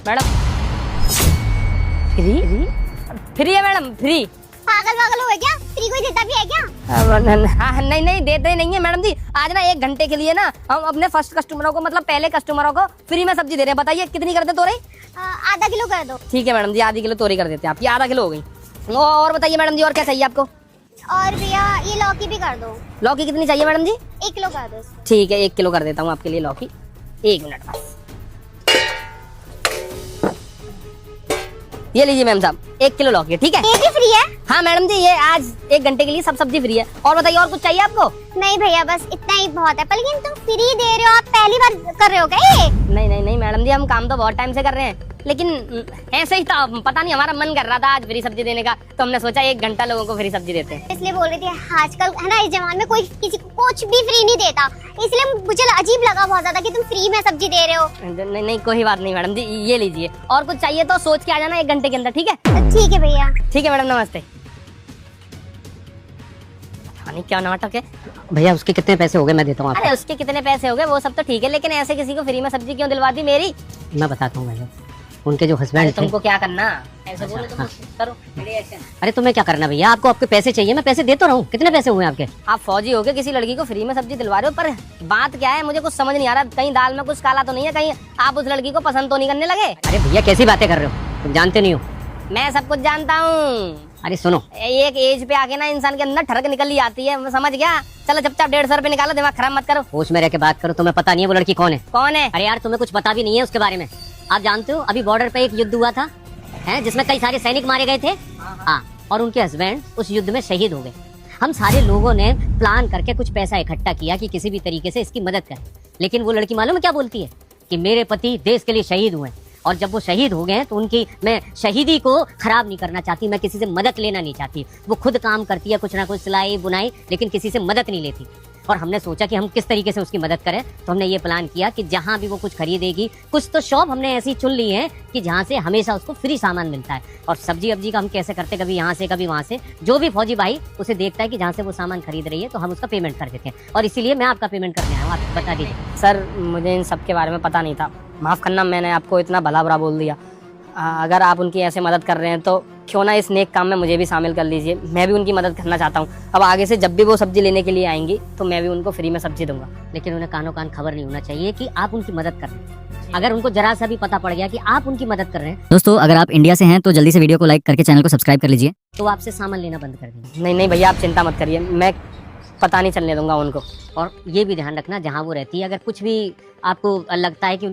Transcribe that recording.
Madam free free है madam, free. पागल वागल हो क्या? फ्री कोई देता भी है क्या? हाँ नहीं नहीं देते नहीं है मैडम जी। आज ना 1 घंटे के लिए ना हम अपने फर्स्ट कस्टमरों को, मतलब पहले कस्टमरों को फ्री में सब्जी दे रहे हैं। बताइए कितनी कर दे तोरई? आधा किलो कर दो। ठीक है मैडम जी, आधी किलो तोरई कर देते हैं आपकी। आधा किलो हो गई। और बताइए मैडम जी, और क्या चाहिए आपको? और भैया ये लौकी भी कर दो। लौकी कितनी चाहिए मैडम जी? 1 किलो कर दो। ठीक है 1 किलो कर देता हूँ आपके लिए लौकी। 1 मिनट बस। ये लीजिए मैम साहब 1 किलो लौकी, ठीक है? ये भी फ्री है? हाँ मैडम जी, ये आज 1 घंटे के लिए सब सब्जी फ्री है। और बताइए और कुछ चाहिए आपको? नहीं भैया बस इतना ही बहुत है। पर लेकिन तुम फ्री दे रहे हो, आप पहली बार कर रहे हो क्या ये? नहीं नहीं नहीं मैडम जी, हम काम तो बहुत टाइम से कर रहे हैं, लेकिन ऐसे ही था, पता नहीं हमारा मन कर रहा था आज फ्री सब्जी देने का, तो हमने सोचा 1 घंटा लोगों को फ्री सब्जी देते हैं। इसलिए बोल रही थी, आजकल है ना इस जमाने में कोई किसी को कुछ भी फ्री नहीं देता, इसलिए मुझे अजीब लगा बहुत ज्यादा कि तुम फ्री में सब्जी दे रहे हो। नहीं नहीं कोई बात नहीं मैडम जी, ये लीजिए। और कुछ चाहिए तो सोच के आ जाना 1 घंटे के अंदर, ठीक है? ठीक है भैया। ठीक है मैडम, नमस्ते। नहीं क्या नाटक है भैया? उसके कितने पैसे हो गए मैं देता हूँ आपको। अरे उसके कितने पैसे हो गए वो सब तो ठीक है, लेकिन ऐसे किसी को फ्री में सब्जी क्यों दिलवा दी मेरी? मैं बताता हूँ भैया, उनके जो हस्बैंड थे। तुमको क्या करना? ऐसे बोलो तो करो। अरे तुम्हें क्या करना भैया, आपको आपके पैसे चाहिए, मैं पैसे दे तो रहा हूँ। कितने पैसे हुए आपके? आप फौजी हो गए, किसी लड़की को फ्री में सब्जी दिलवा रहे हो, पर बात क्या है मुझे कुछ समझ नहीं आ रहा। कहीं दाल में कुछ काला तो नहीं है? कहीं आप उस लड़की को पसंद तो नहीं करने लगे? अरे भैया कैसी बातें कर रहे हो, तुम जानते नहीं हो। मैं सब कुछ जानता हूँ। अरे सुनो, एक एज पे आके ना इंसान के अंदर ठरक निकल ही आती है, समझ गया? चलो चुपचाप 150 रुपए निकालो, दिमाग खराब मत करो। होश में रह के बात करो। तुम्हें पता नहीं है वो लड़की कौन है? कौन है? अरे यार तुम्हें कुछ पता भी नहीं है उसके बारे में। आप जानते हो अभी बॉर्डर पे एक युद्ध हुआ था, है जिसमें कई सारे सैनिक मारे गए थे। हाँ, और उनके हस्बैंड उस युद्ध में शहीद हो गए। हम सारे लोगों ने प्लान करके कुछ पैसा इकट्ठा किया कि किसी भी तरीके से इसकी मदद करें, लेकिन वो लड़की मालूम है क्या बोलती है? कि मेरे पति देश के लिए शहीद हुए, और जब वो शहीद हो गए तो उनकी मैं शहीदी को खराब नहीं करना चाहती, मैं किसी से मदद लेना नहीं चाहती। वो खुद काम करती है कुछ ना कुछ, सिलाई बुनाई, लेकिन किसी से मदद नहीं लेती। और हमने सोचा कि हम किस तरीके से उसकी मदद करें, तो हमने ये प्लान किया कि जहाँ भी वो कुछ खरीदेगी, कुछ तो शॉप हमने ऐसी चुन ली है कि जहाँ से हमेशा उसको फ्री सामान मिलता है। और सब्जी अब्जी का हम कैसे करते, कभी यहाँ से कभी वहाँ से, जो भी फौजी भाई उसे देखता है कि जहाँ से वो सामान खरीद रही है तो हम उसका पेमेंट कर देते हैं। और इसीलिए मैं आपका पेमेंट करने आया हूँ, आप बता दीजिए। सर मुझे इन सब के बारे में पता नहीं था, माफ़ करना मैंने आपको इतना भला बुरा बोल दिया। अगर आप उनकी ऐसे मदद कर रहे हैं तो क्यों ना इस नेक काम में मुझे भी शामिल कर लीजिए, मैं भी उनकी मदद करना चाहता हूँ। अब आगे से जब भी वो सब्जी लेने के लिए आएंगी तो मैं भी उनको फ्री में सब्जी दूंगा, लेकिन उन्हें कानों कान खबर नहीं होना चाहिए कि आप उनकी मदद कर रहे हैं। अगर उनको जरा सा भी पता पड़ गया कि आप उनकी मदद कर रहे हैं। दोस्तों अगर आप इंडिया से हैं तो जल्दी से वीडियो को लाइक करके चैनल को सब्सक्राइब कर लीजिए। तो आपसे सामान लेना बंद कर दीजिए। नहीं नहीं भैया आप चिंता मत करिए, मैं पता नहीं चलने दूंगा उनको। और ये भी ध्यान रखना जहाँ वो रहती है, अगर कुछ भी आपको लगता है कि